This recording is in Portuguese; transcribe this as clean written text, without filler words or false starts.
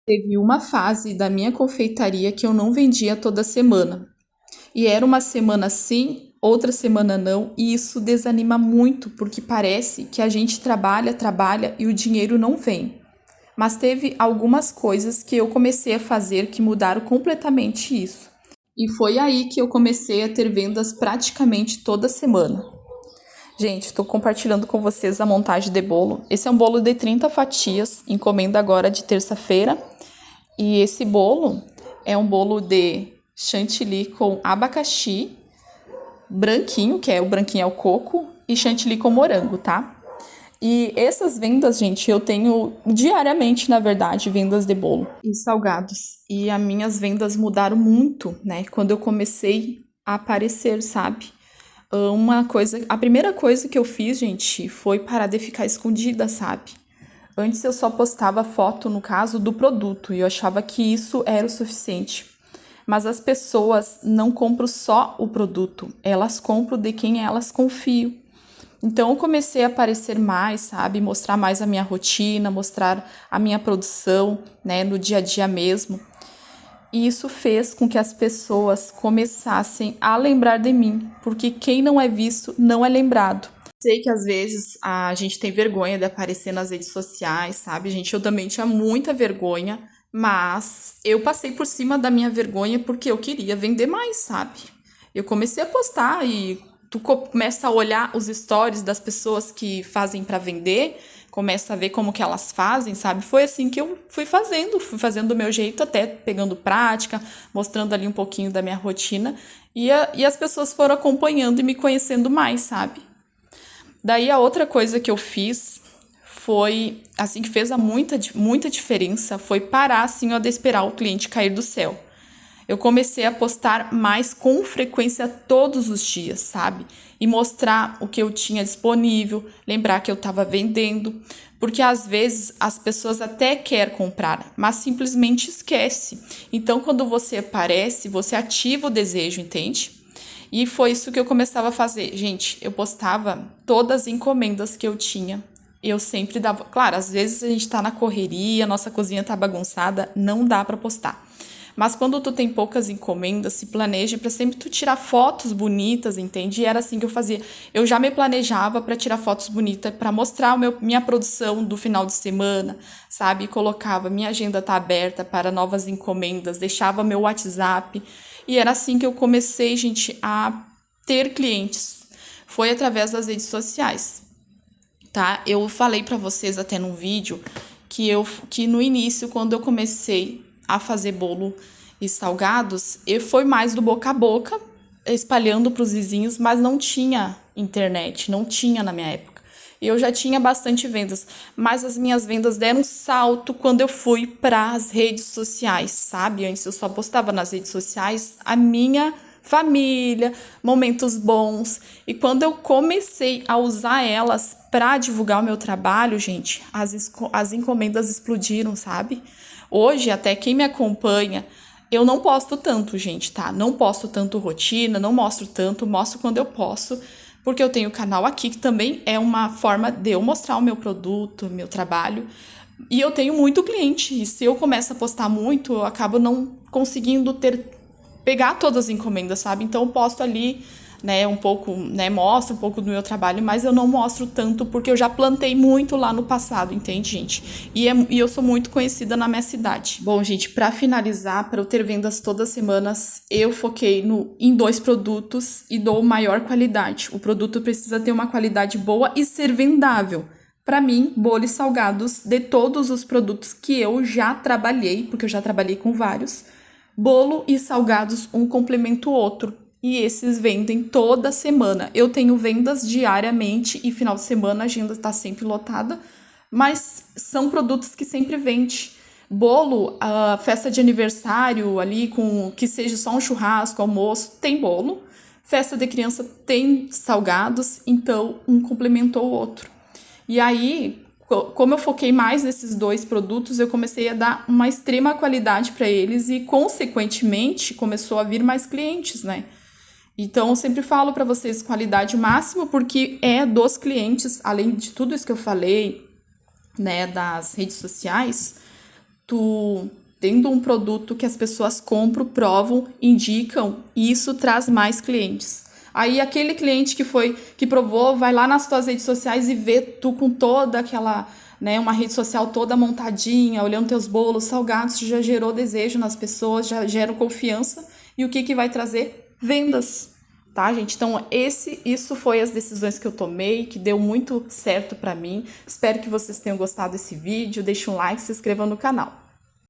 Teve uma fase da minha confeitaria que eu não vendia toda semana. E era uma semana sim, outra semana não, e isso desanima muito, porque parece que a gente trabalha, trabalha e o dinheiro não vem. Mas teve algumas coisas que eu comecei a fazer que mudaram completamente isso. E foi aí que eu comecei a ter vendas praticamente toda semana. Gente, estou compartilhando com vocês a montagem de bolo. Esse é um bolo de 30 fatias, encomenda agora de terça-feira. E esse bolo é um bolo de chantilly com abacaxi, branquinho, que é o branquinho é o coco, e chantilly com morango, tá? E essas vendas, gente, eu tenho diariamente, na verdade, vendas de bolo e salgados. E as minhas vendas mudaram muito, né? Quando eu comecei a aparecer, sabe? A primeira coisa que eu fiz, gente, foi parar de ficar escondida, sabe? Antes eu só postava foto, no caso, do produto e eu achava que isso era o suficiente. Mas as pessoas não compram só o produto, elas compram de quem elas confiam. Então eu comecei a aparecer mais, sabe? Mostrar mais a minha rotina, mostrar a minha produção, né, no dia a dia mesmo. E isso fez com que as pessoas começassem a lembrar de mim, porque quem não é visto não é lembrado. Sei que às vezes a gente tem vergonha de aparecer nas redes sociais, sabe, gente? Eu também tinha muita vergonha, mas eu passei por cima da minha vergonha porque eu queria vender mais, sabe? Eu comecei a postar e tu começa a olhar os stories das pessoas que fazem para vender, começa a ver como que elas fazem, sabe? Foi assim que eu fui fazendo do meu jeito, até pegando prática, mostrando ali um pouquinho da minha rotina, e as pessoas foram acompanhando e me conhecendo mais, sabe? Daí a outra coisa que eu fiz foi, assim, que fez muita diferença, foi parar, assim, ó, de esperar o cliente cair do céu. Eu comecei a postar mais com frequência todos os dias, sabe? E mostrar o que eu tinha disponível, lembrar que eu estava vendendo, porque às vezes as pessoas até querem comprar, mas simplesmente esquece. Então, quando você aparece, você ativa o desejo, entende? E foi isso que eu começava a fazer. Gente, eu postava todas as encomendas que eu tinha. Eu sempre dava. Claro, às vezes a gente tá na correria, nossa cozinha tá bagunçada, não dá para postar. Mas quando tu tem poucas encomendas, se planeje para sempre tu tirar fotos bonitas, entende? E era assim que eu fazia. Eu já me planejava para tirar fotos bonitas, para mostrar minha produção do final de semana, sabe? Colocava, minha agenda tá aberta para novas encomendas, deixava meu WhatsApp. E era assim que eu comecei, gente, a ter clientes. Foi através das redes sociais, tá? Eu falei para vocês até num vídeo que no início, quando eu comecei a fazer bolo e salgados, eu foi mais do boca a boca, espalhando para os vizinhos, mas não tinha internet, não tinha na minha época. E eu já tinha bastante vendas, mas as minhas vendas deram um salto quando eu fui para as redes sociais, sabe? Antes eu só postava nas redes sociais a minha família, momentos bons. E quando eu comecei a usar elas para divulgar o meu trabalho, gente, as encomendas explodiram, sabe? Hoje, até quem me acompanha, eu não posto tanto, gente, tá? Não posto tanto rotina, não mostro tanto, mostro quando eu posso, porque eu tenho o canal aqui, que também é uma forma de eu mostrar o meu produto, o meu trabalho. E eu tenho muito cliente, e se eu começo a postar muito, eu acabo não conseguindo pegar todas as encomendas, sabe? Então eu posto ali, né, um pouco, né, mostro um pouco do meu trabalho, mas eu não mostro tanto porque eu já plantei muito lá no passado, entende, gente? E eu sou muito conhecida na minha cidade. Bom, gente, para finalizar, para eu ter vendas todas as semanas, eu foquei em dois produtos e dou maior qualidade. O produto precisa ter uma qualidade boa e ser vendável. Para mim, bolo e salgados, de todos os produtos que eu já trabalhei, porque eu já trabalhei com vários, bolo e salgados, um complementa o outro. E esses vendem toda semana. Eu tenho vendas diariamente e final de semana a agenda está sempre lotada, mas são produtos que sempre vende. Bolo, a festa de aniversário ali com que seja só um churrasco, almoço, tem bolo. Festa de criança tem salgados, então um complementou o outro. E aí, como eu foquei mais nesses dois produtos, eu comecei a dar uma extrema qualidade para eles e, consequentemente, começou a vir mais clientes, né? Então, eu sempre falo para vocês qualidade máxima, porque é dos clientes, além de tudo isso que eu falei, né, das redes sociais, tu tendo um produto que as pessoas compram, provam, indicam, e isso traz mais clientes. Aí aquele cliente que provou, vai lá nas tuas redes sociais e vê tu com toda aquela, né, uma rede social toda montadinha, olhando teus bolos salgados, já gerou desejo nas pessoas, já geram confiança. E o que vai trazer? Vendas. Tá, gente? Então, isso foi as decisões que eu tomei, que deu muito certo pra mim. Espero que vocês tenham gostado desse vídeo. Deixe um like, se inscreva no canal.